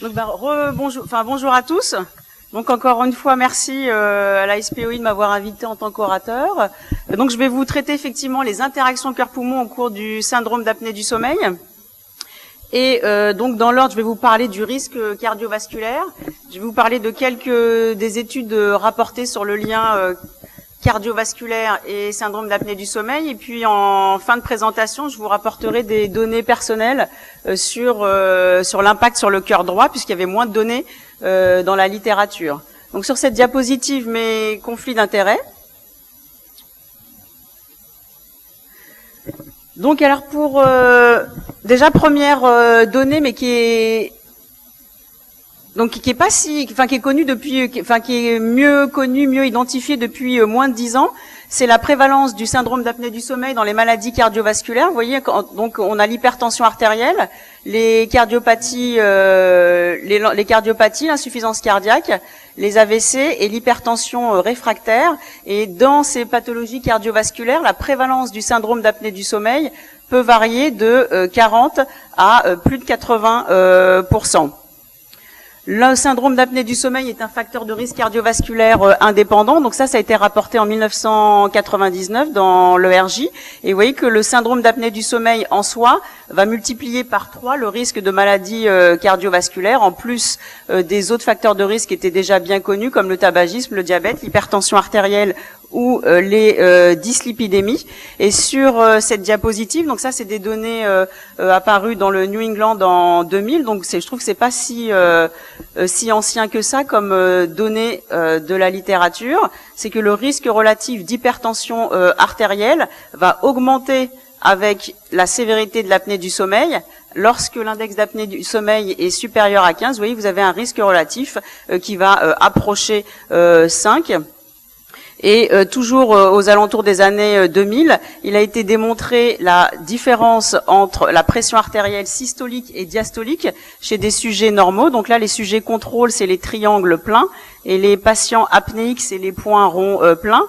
Donc, bonjour à tous. Donc, encore une fois, merci à la SPOI de m'avoir invité en tant qu'orateur. Donc, je vais vous traiter effectivement les interactions cœur-poumon au cours du syndrome d'apnée du sommeil. Et donc, dans l'ordre, je vais vous parler du risque cardiovasculaire. Je vais vous parler de quelques des études rapportées sur le lien cardiovasculaire et syndrome d'apnée du sommeil. Et puis, en fin de présentation, je vous rapporterai des données personnelles sur l'impact sur le cœur droit, puisqu'il y avait moins de données dans la littérature. Donc, sur cette diapositive, mes conflits d'intérêts. Donc, alors pour déjà première donnée, mais qui est pas si, qui est connue depuis, qui est mieux connue, mieux identifiée depuis moins de 10 ans, c'est la prévalence du syndrome d'apnée du sommeil dans les maladies cardiovasculaires. Vous voyez, donc on a l'hypertension artérielle, les cardiopathies, l'insuffisance cardiaque, les AVC et l'hypertension réfractaire. Et dans ces pathologies cardiovasculaires, la prévalence du syndrome d'apnée du sommeil peut varier de 40 à plus de 80%. Le syndrome d'apnée du sommeil est un facteur de risque cardiovasculaire indépendant. Donc ça a été rapporté en 1999 dans l'ERJ. Et vous voyez que le syndrome d'apnée du sommeil en soi va multiplier par 3 le risque de maladie cardiovasculaire, en plus des autres facteurs de risque qui étaient déjà bien connus, comme le tabagisme, le diabète, l'hypertension artérielle ou les dyslipidémies. Et sur cette diapositive, donc ça c'est des données apparues dans le New England en 2000. Donc je trouve que c'est pas si ancien que ça comme données de la littérature. C'est que le risque relatif d'hypertension artérielle va augmenter avec la sévérité de l'apnée du sommeil. Lorsque l'index d'apnée du sommeil est supérieur à 15, vous voyez, vous avez un risque relatif qui va approcher 5. Et toujours aux alentours des années 2000, il a été démontré la différence entre la pression artérielle systolique et diastolique chez des sujets normaux. Donc là, les sujets contrôle, c'est les triangles pleins, et les patients apnéiques, c'est les points ronds pleins.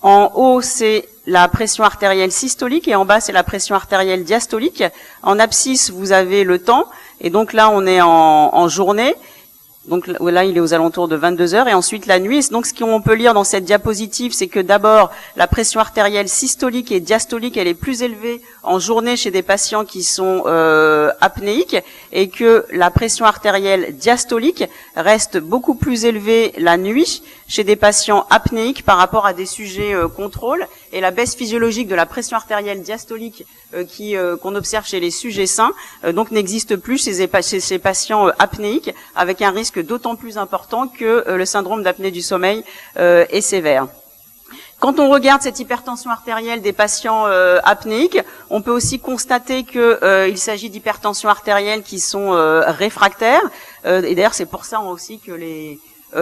En haut, c'est la pression artérielle systolique, et en bas, c'est la pression artérielle diastolique. En abscisse, vous avez le temps, et donc là, on est en journée. Donc là, il est aux alentours de 22 heures, et ensuite la nuit. Donc ce qu'on peut lire dans cette diapositive, c'est que d'abord, la pression artérielle systolique et diastolique, elle est plus élevée en journée chez des patients qui sont apnéiques, et que la pression artérielle diastolique reste beaucoup plus élevée la nuit chez des patients apnéiques par rapport à des sujets contrôle. Et la baisse physiologique de la pression artérielle diastolique qu'on observe chez les sujets sains donc n'existe plus chez ces patients apnéiques, avec un risque d'autant plus important que le syndrome d'apnée du sommeil est sévère. Quand on regarde cette hypertension artérielle des patients apnéiques, on peut aussi constater que il s'agit d'hypertension artérielle qui sont réfractaires. Et d'ailleurs, c'est pour ça aussi que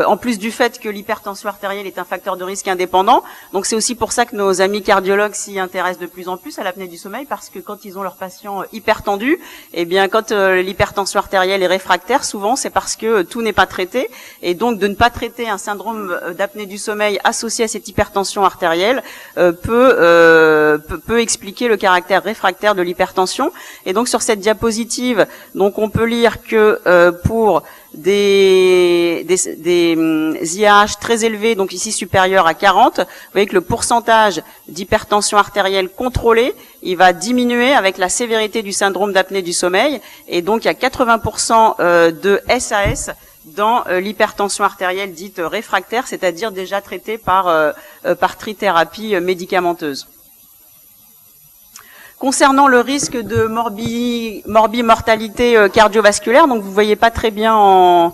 en plus du fait que l'hypertension artérielle est un facteur de risque indépendant, donc c'est aussi pour ça que nos amis cardiologues s'y intéressent de plus en plus à l'apnée du sommeil, parce que quand ils ont leurs patients hypertendus, eh bien quand l'hypertension artérielle est réfractaire, souvent c'est parce que tout n'est pas traité, et donc de ne pas traiter un syndrome d'apnée du sommeil associé à cette hypertension artérielle peut expliquer le caractère réfractaire de l'hypertension. Et donc sur cette diapositive, donc on peut lire que pour des IAH très élevés, donc ici supérieurs à 40, vous voyez que le pourcentage d'hypertension artérielle contrôlée, il va diminuer avec la sévérité du syndrome d'apnée du sommeil, et donc il y a 80% de SAS dans l'hypertension artérielle dite réfractaire, c'est-à-dire déjà traitée par trithérapie médicamenteuse. Concernant le risque de morbimortalité cardiovasculaire, donc vous voyez pas très bien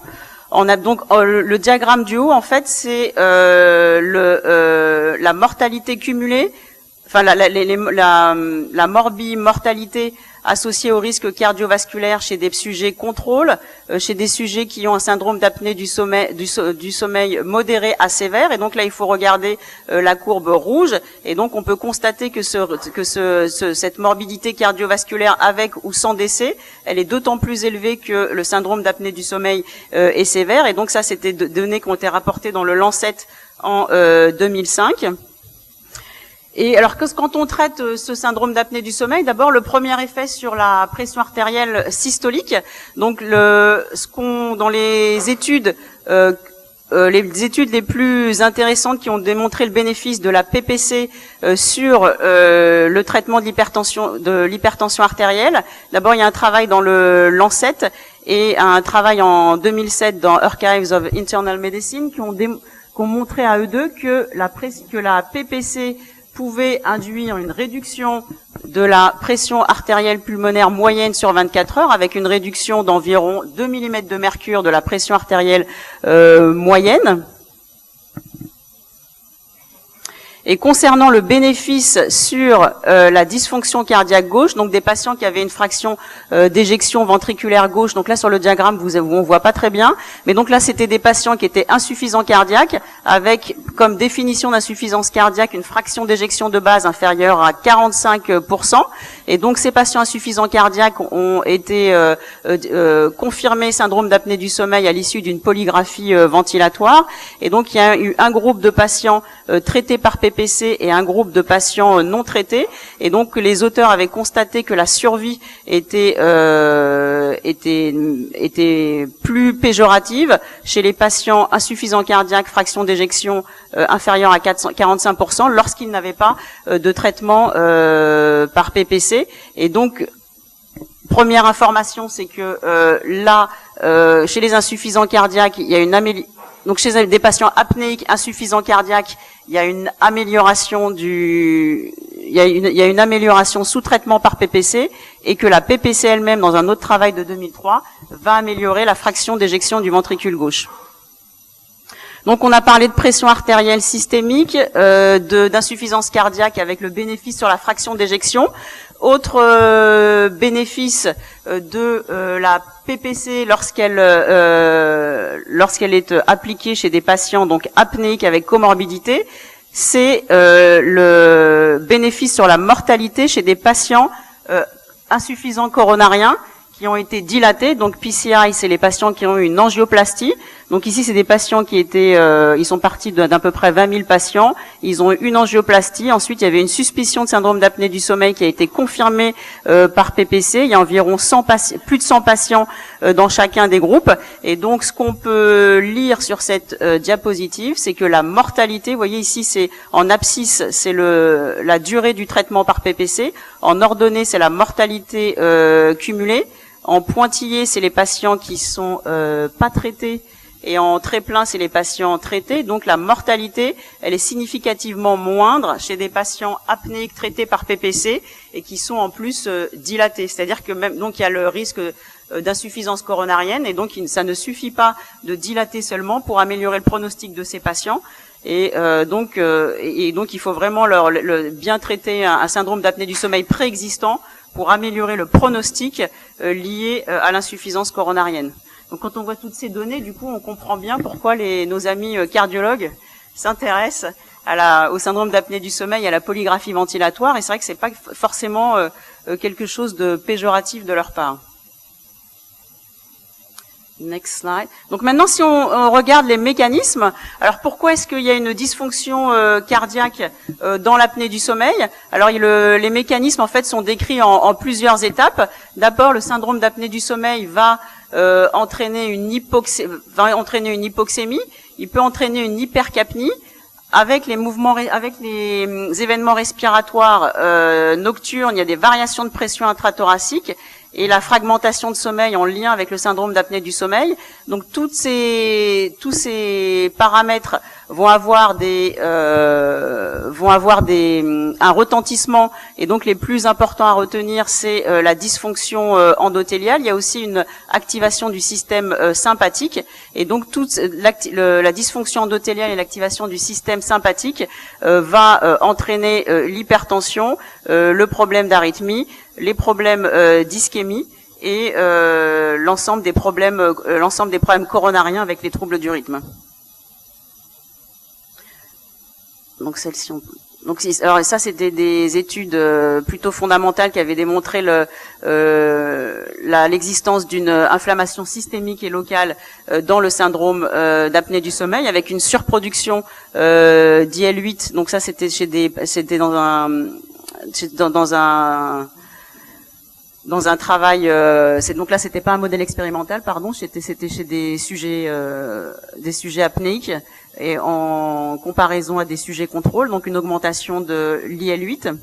le diagramme du haut, en fait, c'est la mortalité cumulée, enfin la morbimortalité associée au risque cardiovasculaire chez des sujets contrôle, chez des sujets qui ont un syndrome d'apnée du sommeil modéré à sévère. Et donc là, il faut regarder la courbe rouge, et donc on peut constater que cette morbidité cardiovasculaire avec ou sans décès, elle est d'autant plus élevée que le syndrome d'apnée du sommeil est sévère. Et donc ça, c'était des données qui ont été rapportées dans le Lancet en 2005. Et alors quand on traite ce syndrome d'apnée du sommeil, d'abord le premier effet sur la pression artérielle systolique. Donc dans les études les plus intéressantes qui ont démontré le bénéfice de la PPC sur le traitement de l'hypertension artérielle. D'abord, il y a un travail dans le Lancet et un travail en 2007 dans Archives of Internal Medicine qui ont montré à eux deux que la PPC pouvait induire une réduction de la pression artérielle pulmonaire moyenne sur 24 heures avec une réduction d'environ 2 mm de mercure de la pression artérielle moyenne. Et concernant le bénéfice sur la dysfonction cardiaque gauche, donc des patients qui avaient une fraction d'éjection ventriculaire gauche, donc là sur le diagramme on voit pas très bien, mais donc là c'était des patients qui étaient insuffisants cardiaques avec comme définition d'insuffisance cardiaque une fraction d'éjection de base inférieure à 45%, et donc ces patients insuffisants cardiaques ont été confirmés syndrome d'apnée du sommeil à l'issue d'une polygraphie ventilatoire, et donc il y a eu un groupe de patients traités par PPC et un groupe de patients non traités, et donc les auteurs avaient constaté que la survie était plus péjorative chez les patients insuffisants cardiaques, fraction d'éjection inférieure à 45% lorsqu'ils n'avaient pas de traitement par PPC. Et donc première information, c'est que chez les insuffisants cardiaques, il y a une amélioration. Donc chez des patients apnéiques insuffisants cardiaques, il y a une amélioration il y a une amélioration sous traitement par PPC, et que la PPC elle-même, dans un autre travail de 2003, va améliorer la fraction d'éjection du ventricule gauche. Donc on a parlé de pression artérielle systémique, d'insuffisance cardiaque avec le bénéfice sur la fraction d'éjection. Autre bénéfice de la PPC lorsqu'elle est appliquée chez des patients donc apnéiques avec comorbidité, c'est le bénéfice sur la mortalité chez des patients insuffisants coronariens qui ont été dilatés. Donc PCI, c'est les patients qui ont eu une angioplastie. Donc ici, c'est des patients qui étaient, ils sont partis d'à peu près 20 000 patients. Ils ont eu une angioplastie. Ensuite, il y avait une suspicion de syndrome d'apnée du sommeil qui a été confirmée par PPC. Il y a environ plus de 100 patients dans chacun des groupes. Et donc, ce qu'on peut lire sur cette diapositive, c'est que la mortalité, vous voyez ici, c'est en abscisse, c'est la durée du traitement par PPC. En ordonnée, c'est la mortalité cumulée. En pointillé, c'est les patients qui sont pas traités, et en très plein, c'est les patients traités. Donc la mortalité, elle est significativement moindre chez des patients apnéiques traités par PPC et qui sont en plus dilatés. C'est-à-dire que même donc il y a le risque d'insuffisance coronarienne, et donc ça ne suffit pas de dilater seulement pour améliorer le pronostic de ces patients. Et donc il faut vraiment bien traiter un syndrome d'apnée du sommeil préexistant pour améliorer le pronostic lié à l'insuffisance coronarienne. Donc quand on voit toutes ces données, du coup, on comprend bien pourquoi nos amis cardiologues s'intéressent au syndrome d'apnée du sommeil, à la polygraphie ventilatoire, et c'est vrai que c'est pas forcément quelque chose de péjoratif de leur part. Next slide. Donc maintenant, si on regarde les mécanismes, alors pourquoi est-ce qu'il y a une dysfonction cardiaque dans l'apnée du sommeil? Alors les mécanismes en fait sont décrits en plusieurs étapes. D'abord, le syndrome d'apnée du sommeil va entraîner une hypoxémie. Il peut entraîner une hypercapnie. Avec les événements respiratoires nocturnes, il y a des variations de pression intrathoracique et la fragmentation de sommeil en lien avec le syndrome d'apnée du sommeil. Donc tous ces paramètres vont avoir un retentissement, et donc les plus importants à retenir, c'est la dysfonction endothéliale. Il y a aussi une activation du système sympathique, et donc la dysfonction endothéliale et l'activation du système sympathique va entraîner l'hypertension, le problème d'arythmie, les problèmes d'ischémie et l'ensemble des problèmes coronariens avec les troubles du rythme. Donc celle-ci, Donc, alors ça, c'était des études plutôt fondamentales qui avaient démontré l'existence d'une inflammation systémique et locale dans le syndrome d'apnée du sommeil, avec une surproduction d'IL-8. Donc ça, c'était dans un travail. Donc là, c'était pas un modèle expérimental, pardon. C'était chez des sujets apnéiques, et en comparaison à des sujets contrôle, donc une augmentation de l'IL-8.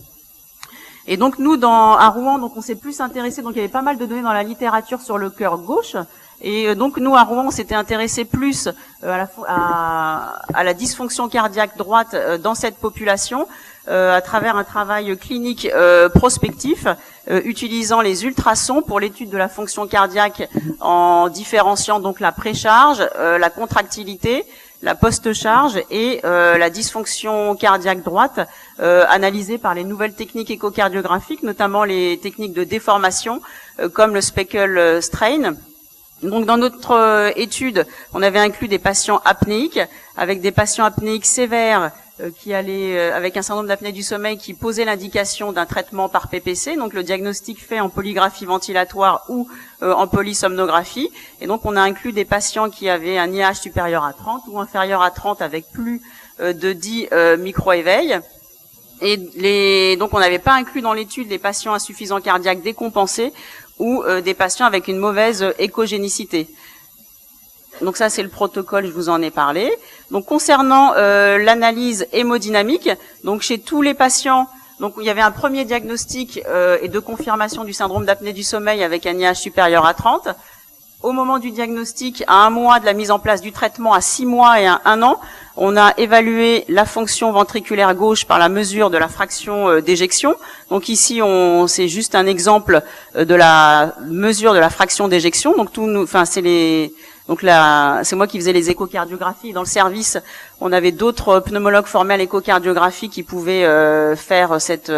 Et donc nous, à Rouen, donc on s'est plus intéressé, donc il y avait pas mal de données dans la littérature sur le cœur gauche, et donc nous à Rouen, on s'était intéressé plus à la dysfonction cardiaque droite dans cette population, à travers un travail clinique prospectif, utilisant les ultrasons pour l'étude de la fonction cardiaque, en différenciant donc la précharge, la contractilité, la post-charge et la dysfonction cardiaque droite, analysée par les nouvelles techniques échocardiographiques, notamment les techniques de déformation, comme le speckle strain. Donc dans notre étude, on avait inclus des patients apnéiques, avec des patients apnéiques sévères qui allaient avec un syndrome d'apnée du sommeil qui posait l'indication d'un traitement par PPC, donc le diagnostic fait en polygraphie ventilatoire ou en polysomnographie. Et donc on a inclus des patients qui avaient un IH supérieur à 30 ou inférieur à 30 avec plus de 10 micro-éveils. Et donc on n'avait pas inclus dans l'étude les patients insuffisants cardiaques décompensés ou des patients avec une mauvaise échogénicité. Donc ça, c'est le protocole, je vous en ai parlé. Donc concernant l'analyse hémodynamique, donc chez tous les patients, donc il y avait un premier diagnostic et de confirmation du syndrome d'apnée du sommeil avec un IH supérieur à 30. Au moment du diagnostic, à 1 mois de la mise en place du traitement, à 6 mois et à 1 an, on a évalué la fonction ventriculaire gauche par la mesure de la fraction d'éjection. Donc ici, c'est juste un exemple de la mesure de la fraction d'éjection. Donc c'est moi qui faisais les échocardiographies. Dans le service, on avait d'autres pneumologues formés à l'échocardiographie qui pouvaient faire cet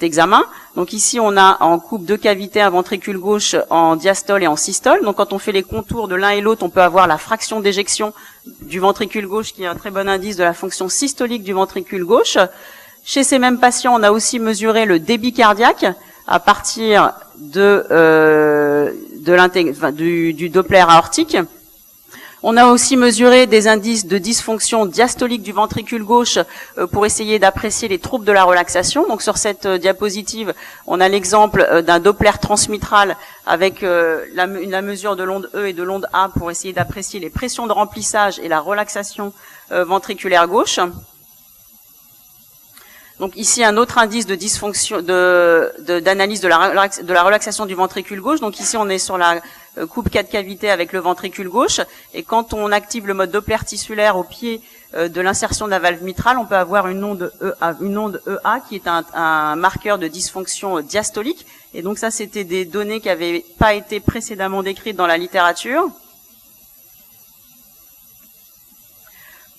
examen. Donc ici, on a en coupe deux cavités un ventricule gauche en diastole et en systole. Donc quand on fait les contours de l'un et l'autre, on peut avoir la fraction d'éjection du ventricule gauche, qui est un très bon indice de la fonction systolique du ventricule gauche. Chez ces mêmes patients, on a aussi mesuré le débit cardiaque à partir du Doppler aortique. On a aussi mesuré des indices de dysfonction diastolique du ventricule gauche pour essayer d'apprécier les troubles de la relaxation. Donc sur cette diapositive, on a l'exemple d'un Doppler transmitral avec la mesure de l'onde E et de l'onde A pour essayer d'apprécier les pressions de remplissage et la relaxation ventriculaire gauche. Donc ici un autre indice de dysfonction d'analyse de la relaxation du ventricule gauche. Donc ici on est sur la coupe 4 cavités avec le ventricule gauche, et quand on active le mode Doppler tissulaire au pied de l'insertion de la valve mitrale, on peut avoir une onde EA qui est un marqueur de dysfonction diastolique. Et donc ça, c'était des données qui n'avaient pas été précédemment décrites dans la littérature.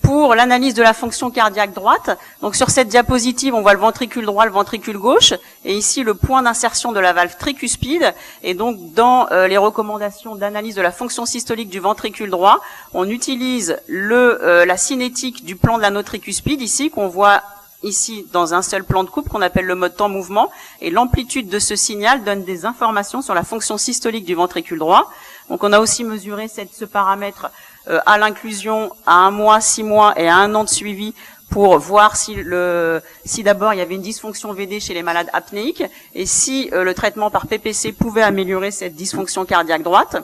Pour l'analyse de la fonction cardiaque droite, donc sur cette diapositive, on voit le ventricule droit, le ventricule gauche, et ici le point d'insertion de la valve tricuspide. Et donc dans les recommandations d'analyse de la fonction systolique du ventricule droit, on utilise la cinétique du plan de l'anneau tricuspide ici, qu'on voit ici dans un seul plan de coupe, qu'on appelle le mode temps-mouvement, et l'amplitude de ce signal donne des informations sur la fonction systolique du ventricule droit. Donc on a aussi mesuré ce paramètre à l'inclusion à 1 mois, 6 mois et à 1 an de suivi pour voir si d'abord il y avait une dysfonction VD chez les malades apnéiques et si le traitement par PPC pouvait améliorer cette dysfonction cardiaque droite.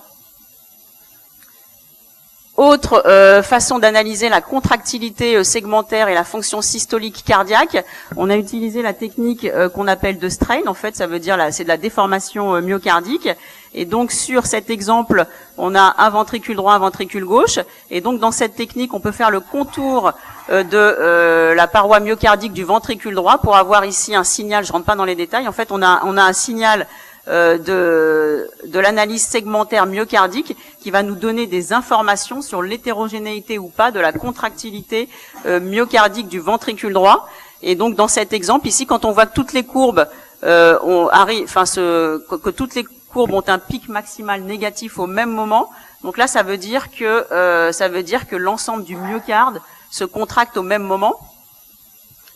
Autre façon d'analyser la contractilité segmentaire et la fonction systolique cardiaque, on a utilisé la technique qu'on appelle de strain. En fait, ça veut dire c'est de la déformation myocardique. Et donc sur cet exemple, on a un ventricule droit, un ventricule gauche. Et donc dans cette technique, on peut faire le contour de la paroi myocardique du ventricule droit pour avoir ici un signal. Je rentre pas dans les détails. En fait, on a un signal de l'analyse segmentaire myocardique qui va nous donner des informations sur l'hétérogénéité ou pas de la contractilité myocardique du ventricule droit. Et donc dans cet exemple ici, quand on voit que toutes les courbes que toutes les courbes ont un pic maximal négatif au même moment, donc là ça veut dire que l'ensemble du myocarde se contracte au même moment.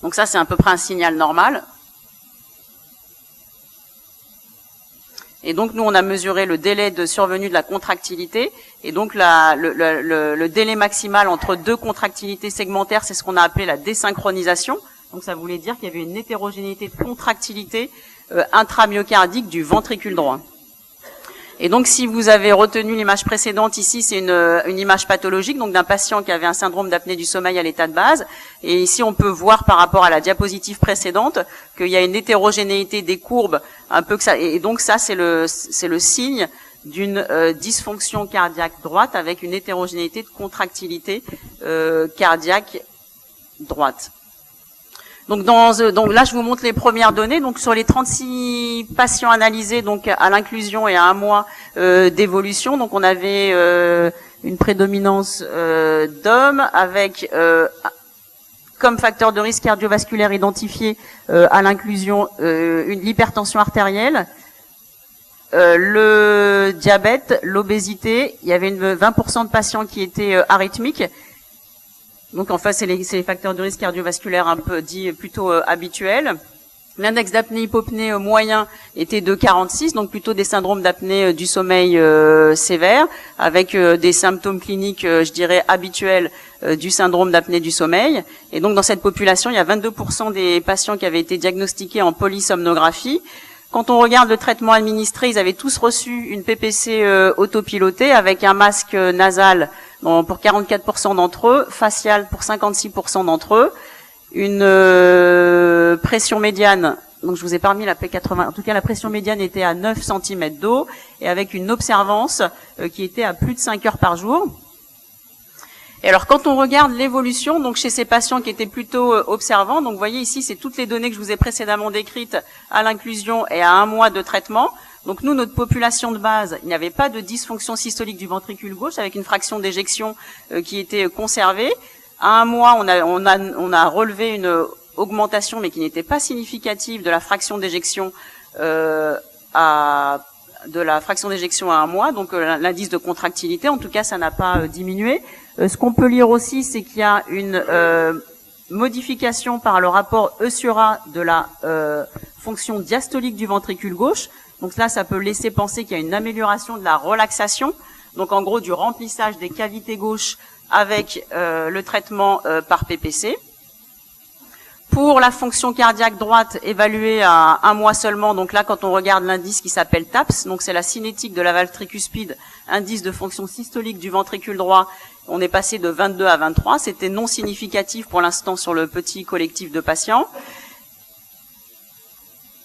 Donc ça, c'est à peu près un signal normal. Et donc, nous, on a mesuré le délai de survenue de la contractilité. Et donc, le délai maximal entre deux contractilités segmentaires, c'est ce qu'on a appelé la désynchronisation. Donc, ça voulait dire qu'il y avait une hétérogénéité de contractilité intramyocardique du ventricule droit. Et donc, si vous avez retenu l'image précédente, ici, c'est une image pathologique, donc d'un patient qui avait un syndrome d'apnée du sommeil à l'état de base. Et ici, on peut voir par rapport à la diapositive précédente qu'il y a une hétérogénéité des courbes, un peu que ça. Et donc, ça, c'est le signe d'une dysfonction cardiaque droite avec une hétérogénéité de contractilité cardiaque droite. Donc là, je vous montre les premières données. Donc sur les 36 patients analysés, donc à l'inclusion et à 1 mois d'évolution, donc on avait une prédominance d'hommes avec comme facteur de risque cardiovasculaire identifié à l'inclusion l'hypertension artérielle, le diabète, l'obésité. Il y avait 20% de patients qui étaient arythmiques. Donc en fait, c'est les facteurs de risque cardiovasculaire un peu dit plutôt habituels. L'index d'apnée-hypopnée moyen était de 46, donc plutôt des syndromes d'apnée du sommeil sévères, avec des symptômes cliniques, je dirais, habituels du syndrome d'apnée du sommeil. Et donc dans cette population, il y a 22% des patients qui avaient été diagnostiqués en polysomnographie. Quand on regarde le traitement administré, ils avaient tous reçu une PPC autopilotée avec un masque nasal pour 44% d'entre eux, facial pour 56% d'entre eux, une pression médiane, donc je vous ai pas remis la P80, en tout cas la pression médiane était à 9 cm d'eau et avec une observance qui était à plus de 5 heures par jour. Et alors quand on regarde l'évolution, donc chez ces patients qui étaient plutôt observants, donc vous voyez ici c'est toutes les données que je vous ai précédemment décrites à l'inclusion et à 1 mois de traitement. Donc nous, notre population de base, il n'y avait pas de dysfonction systolique du ventricule gauche avec une fraction d'éjection qui était conservée. À 1 mois, on a relevé une augmentation, mais qui n'était pas significative de la fraction d'éjection de la fraction d'éjection à 1 mois, donc l'indice de contractilité, en tout cas, ça n'a pas diminué. Ce qu'on peut lire aussi, c'est qu'il y a une modification par le rapport E/A de la fonction diastolique du ventricule gauche. Donc là, ça peut laisser penser qu'il y a une amélioration de la relaxation, donc en gros du remplissage des cavités gauches avec le traitement par PPC. Pour la fonction cardiaque droite évaluée à 1 mois seulement, donc là quand on regarde l'indice qui s'appelle TAPS, donc c'est la cinétique de la valve tricuspide, indice de fonction systolique du ventricule droit, on est passé de 22 à 23, c'était non significatif pour l'instant sur le petit collectif de patients.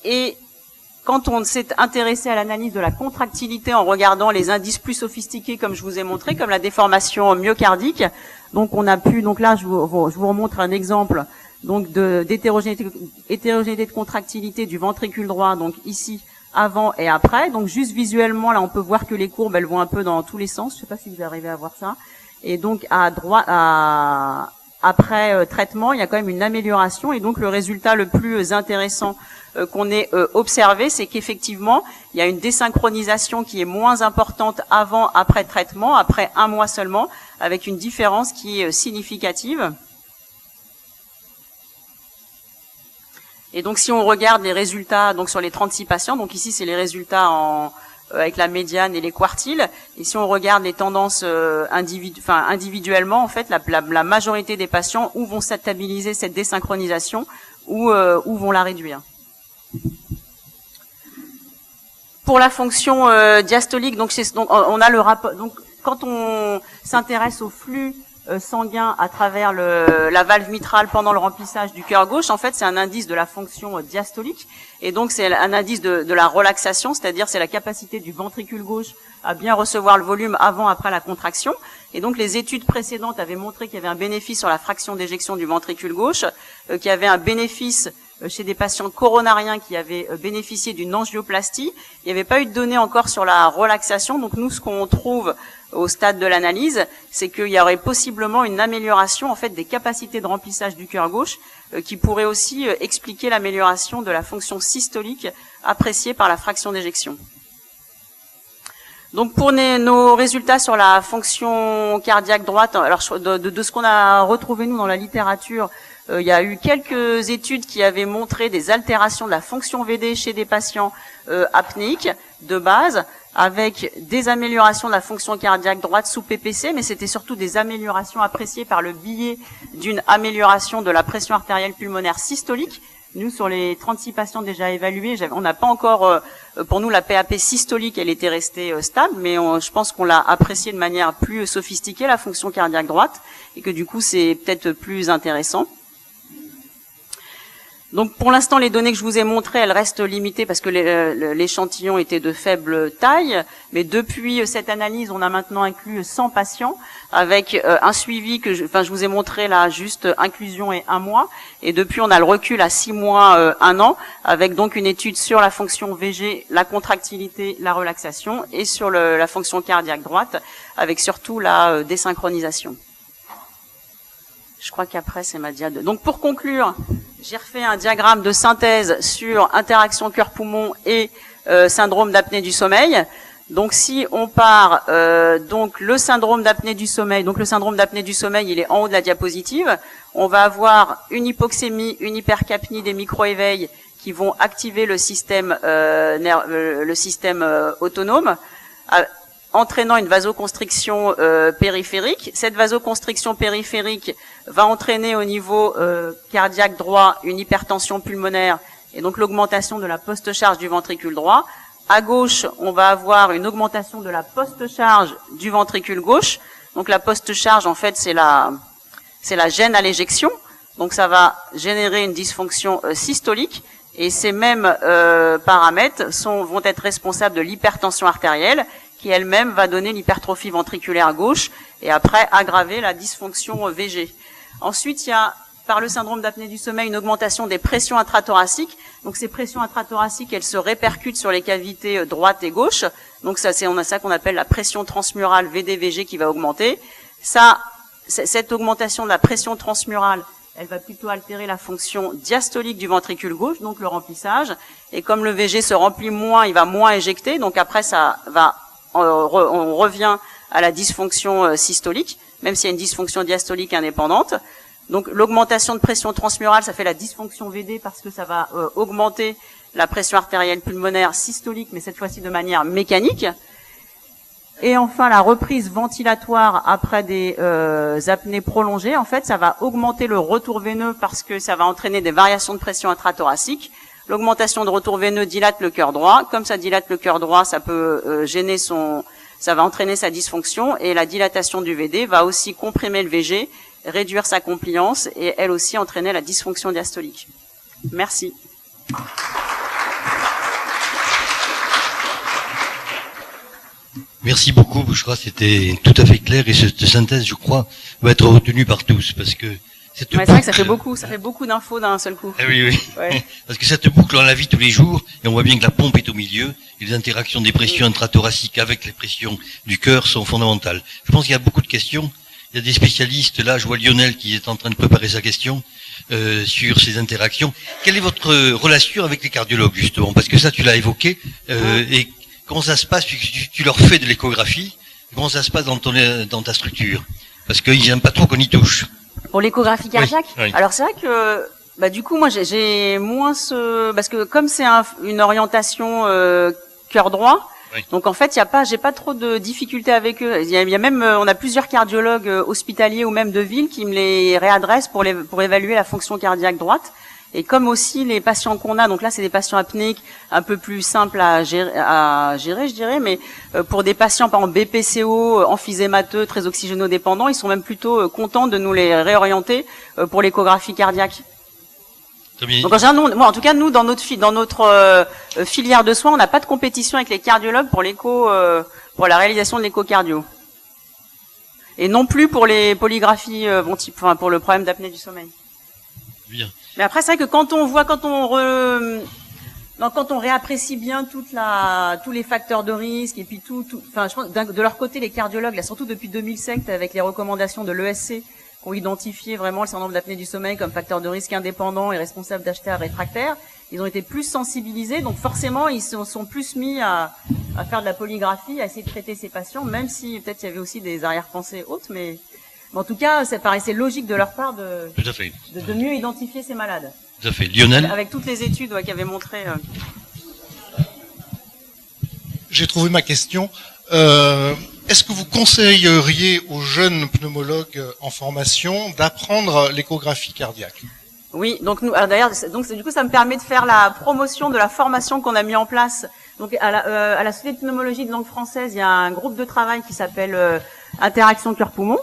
Et quand on s'est intéressé à l'analyse de la contractilité en regardant les indices plus sophistiqués comme je vous ai montré, comme la déformation myocardique, donc on a pu, donc là je vous remontre un exemple donc d'hétérogénéité de contractilité du ventricule droit, donc ici avant et après, donc juste visuellement là on peut voir que les courbes elles vont un peu dans tous les sens, je sais pas si vous arrivez à voir ça, et donc après traitement il y a quand même une amélioration, et donc le résultat le plus intéressant qu'on ait observé, c'est qu'effectivement il y a une désynchronisation qui est moins importante après traitement, après 1 mois seulement, avec une différence qui est significative. Et donc si on regarde les résultats donc sur les 36 patients, donc ici c'est les résultats avec la médiane et les quartiles, et si on regarde les tendances individuellement, en fait la majorité des patients où vont stabiliser cette désynchronisation ou vont la réduire. Pour la fonction diastolique, donc on a le rapport. Donc quand on s'intéresse au flux sanguin à travers la valve mitrale pendant le remplissage du cœur gauche, en fait c'est un indice de la fonction diastolique, et donc c'est un indice de la relaxation, c'est-à-dire c'est la capacité du ventricule gauche à bien recevoir le volume après la contraction. Et donc les études précédentes avaient montré qu'il y avait un bénéfice sur la fraction d'éjection du ventricule gauche, qu'il y avait un bénéfice chez des patients coronariens qui avaient bénéficié d'une angioplastie. Il n'y avait pas eu de données encore sur la relaxation. Donc nous, ce qu'on trouve au stade de l'analyse, c'est qu'il y aurait possiblement une amélioration en fait des capacités de remplissage du cœur gauche, qui pourrait aussi expliquer l'amélioration de la fonction systolique appréciée par la fraction d'éjection. Donc pour nos résultats sur la fonction cardiaque droite, alors de ce qu'on a retrouvé nous dans la littérature, Il y a eu quelques études qui avaient montré des altérations de la fonction VD chez des patients apnéiques de base, avec des améliorations de la fonction cardiaque droite sous PPC, mais c'était surtout des améliorations appréciées par le biais d'une amélioration de la pression artérielle pulmonaire systolique. Nous, sur les 36 patients déjà évalués, on n'a pas encore, pour nous, la PAP systolique, elle était restée stable, mais je pense qu'on l'a appréciée de manière plus sophistiquée, la fonction cardiaque droite, et que du coup, c'est peut-être plus intéressant. Donc pour l'instant, les données que je vous ai montrées, elles restent limitées parce que l'échantillon était de faible taille. Mais depuis cette analyse, on a maintenant inclus 100 patients avec un suivi que je vous ai montré là, juste inclusion et 1 mois. Et depuis, on a le recul à 6 mois, 1 an, avec donc une étude sur la fonction VG, la contractilité, la relaxation, et sur la fonction cardiaque droite, avec surtout la désynchronisation. Je crois qu'après, c'est ma diade. Donc pour conclure, j'ai refait un diagramme de synthèse sur interaction cœur-poumon et syndrome d'apnée du sommeil. Donc si on part donc le syndrome d'apnée du sommeil, donc le syndrome d'apnée du sommeil, il est en haut de la diapositive. On va avoir une hypoxémie, une hypercapnie des micro-éveils qui vont activer le système autonome, entraînant une vasoconstriction périphérique. Cette vasoconstriction périphérique va entraîner au niveau cardiaque droit une hypertension pulmonaire et donc l'augmentation de la post-charge du ventricule droit. À gauche, on va avoir une augmentation de la post-charge du ventricule gauche. Donc la post-charge, en fait, c'est la gêne à l'éjection. Donc ça va générer une dysfonction systolique. Et ces mêmes paramètres vont être responsables de l'hypertension artérielle, qui elle-même va donner l'hypertrophie ventriculaire gauche et après aggraver la dysfonction VG. Ensuite, il y a, par le syndrome d'apnée du sommeil, une augmentation des pressions intrathoraciques. Donc ces pressions intrathoraciques, elles se répercutent sur les cavités droite et gauche. Donc on a ça qu'on appelle la pression transmurale VD-VG qui va augmenter. Cette augmentation de la pression transmurale, elle va plutôt altérer la fonction diastolique du ventricule gauche, donc le remplissage. Et comme le VG se remplit moins, il va moins éjecter. Donc après, on revient à la dysfonction systolique, même s'il y a une dysfonction diastolique indépendante. Donc l'augmentation de pression transmurale, ça fait la dysfonction VD parce que ça va augmenter la pression artérielle pulmonaire systolique, mais cette fois-ci de manière mécanique. Et enfin, la reprise ventilatoire après des apnées prolongées, en fait, ça va augmenter le retour veineux parce que ça va entraîner des variations de pression intrathoracique. L'augmentation de retour veineux dilate le cœur droit. Comme ça dilate le cœur droit, ça peut ça va entraîner sa dysfonction. Et la dilatation du VD va aussi comprimer le VG, réduire sa compliance et elle aussi entraîner la dysfonction diastolique. Merci. Merci beaucoup, Bouchra, c'était tout à fait clair et cette synthèse, je crois, va être retenue par tous parce que c'est vrai que ça fait beaucoup d'infos d'un seul coup. Ah oui, oui. Ouais. Parce que cette boucle, on la vit tous les jours et on voit bien que la pompe est au milieu et les interactions des pressions intrathoraciques avec les pressions du cœur sont fondamentales. Je pense qu'il y a beaucoup de questions. Il y a des spécialistes, là, je vois Lionel qui est en train de préparer sa question sur ces interactions. Quelle est votre relation avec les cardiologues, justement? Parce que ça, tu l'as évoqué. Et comment ça se passe? Tu leur fais de l'échographie. Comment ça se passe dans ta structure? Parce qu'ils n'aiment pas trop qu'on y touche. Pour l'échographie cardiaque? Oui, oui. Alors c'est vrai que du coup moi j'ai moins parce que comme c'est une orientation cœur droit, oui. Donc en fait j'ai pas trop de difficultés avec eux. Il y a même on a plusieurs cardiologues hospitaliers ou même de ville qui me les réadressent pour évaluer la fonction cardiaque droite. Et comme aussi les patients qu'on a, donc là c'est des patients apnéiques un peu plus simples à gérer je dirais, mais pour des patients par exemple BPCO, emphysémateux, très oxygénodépendants, ils sont même plutôt contents de nous les réorienter pour l'échographie cardiaque. Très bien. Donc en général, en tout cas nous dans notre filière de soins, on n'a pas de compétition avec les cardiologues pour pour la réalisation de l'échocardio. Et non plus pour les polygraphies pour le problème d'apnée du sommeil. Bien. Mais après, c'est vrai que quand on réapprécie bien tous les facteurs de risque et puis je pense de leur côté les cardiologues, là surtout depuis 2007 avec les recommandations de l'ESC qui ont identifié vraiment le syndrome d'apnée du sommeil comme facteur de risque indépendant et responsable d'HTA réfractaire, ils ont été plus sensibilisés, donc forcément ils se sont plus mis à faire de la polygraphie, à essayer de traiter ces patients, même si peut-être il y avait aussi des arrière-pensées hautes, mais Mais en tout cas, ça paraissait logique de leur part Tout à fait. de mieux identifier ces malades. Tout à fait. Lionel? Avec toutes les études qui avaient montré... J'ai trouvé ma question. Est-ce que vous conseilleriez aux jeunes pneumologues en formation d'apprendre l'échographie cardiaque? Oui, donc nous, d'ailleurs, du coup, ça me permet de faire la promotion de la formation qu'on a mis en place. Donc, à la Société de pneumologie de langue française, il y a un groupe de travail qui s'appelle Interaction cœur-poumon,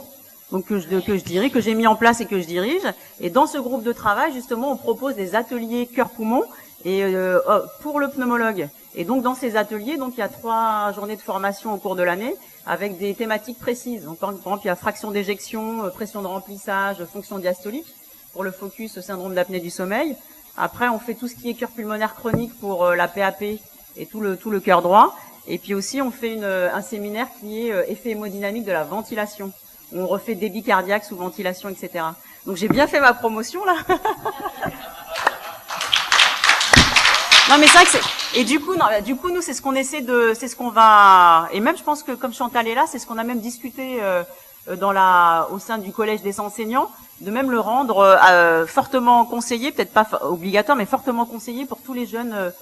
donc que je dirige, que j'ai mis en place et que je dirige. Et dans ce groupe de travail, justement, on propose des ateliers cœur-poumon et pour le pneumologue. Et donc, dans ces ateliers, donc il y a 3 journées de formation au cours de l'année avec des thématiques précises. Donc, par exemple, il y a fraction d'éjection, pression de remplissage, fonction diastolique pour le focus syndrome d'apnée du sommeil. Après, on fait tout ce qui est cœur pulmonaire chronique pour la PAP et tout le cœur droit. Et puis aussi, on fait un séminaire qui est effet hémodynamique de la ventilation. On refait débit cardiaque sous ventilation, etc. Donc, j'ai bien fait ma promotion, là. Non, mais c'est vrai que et du coup, nous, c'est ce qu'on essaie c'est ce qu'on va, et même, je pense que comme Chantal est là, c'est ce qu'on a même discuté, au sein du collège des enseignants, de même le rendre, fortement conseillé, peut-être pas obligatoire, mais fortement conseillé pour tous les jeunes,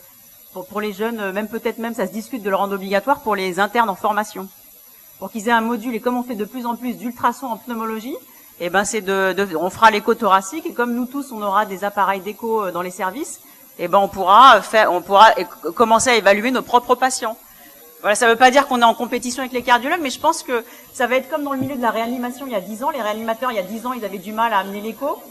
pour les jeunes, même peut-être même ça se discute de le rendre obligatoire pour les internes en formation. Pour qu'ils aient un module, et comme on fait de plus en plus d'ultrasons en pneumologie, et ben, on fera l'écho thoracique, et comme nous tous, on aura des appareils d'écho dans les services, et ben on pourra commencer à évaluer nos propres patients. Voilà, ça veut pas dire qu'on est en compétition avec les cardiologues, mais je pense que ça va être comme dans le milieu de la réanimation il y a 10 ans. Les réanimateurs, il y a 10 ans, ils avaient du mal à amener l'écho.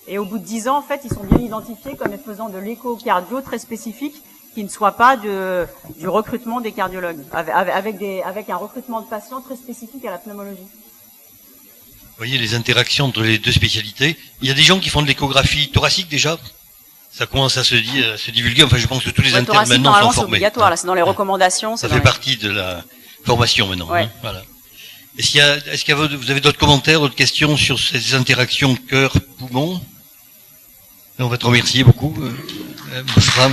Et au bout de 10 ans, en fait, ils sont bien identifiés comme faisant de l'écho cardio très spécifique, qui ne soit pas du recrutement des cardiologues, avec un recrutement de patients très spécifique à la pneumologie. Vous voyez les interactions entre les deux spécialités. Il y a des gens qui font de l'échographie thoracique déjà. Ça commence à se divulguer. Enfin, je pense que tous les internes maintenant sont formés. C'est obligatoire. Là, c'est dans les recommandations. Ça fait partie de la formation maintenant. Ouais. Hein, voilà. Est-ce que vous avez d'autres commentaires, d'autres questions sur ces interactions cœur-poumon? On va te remercier beaucoup. Bouchra.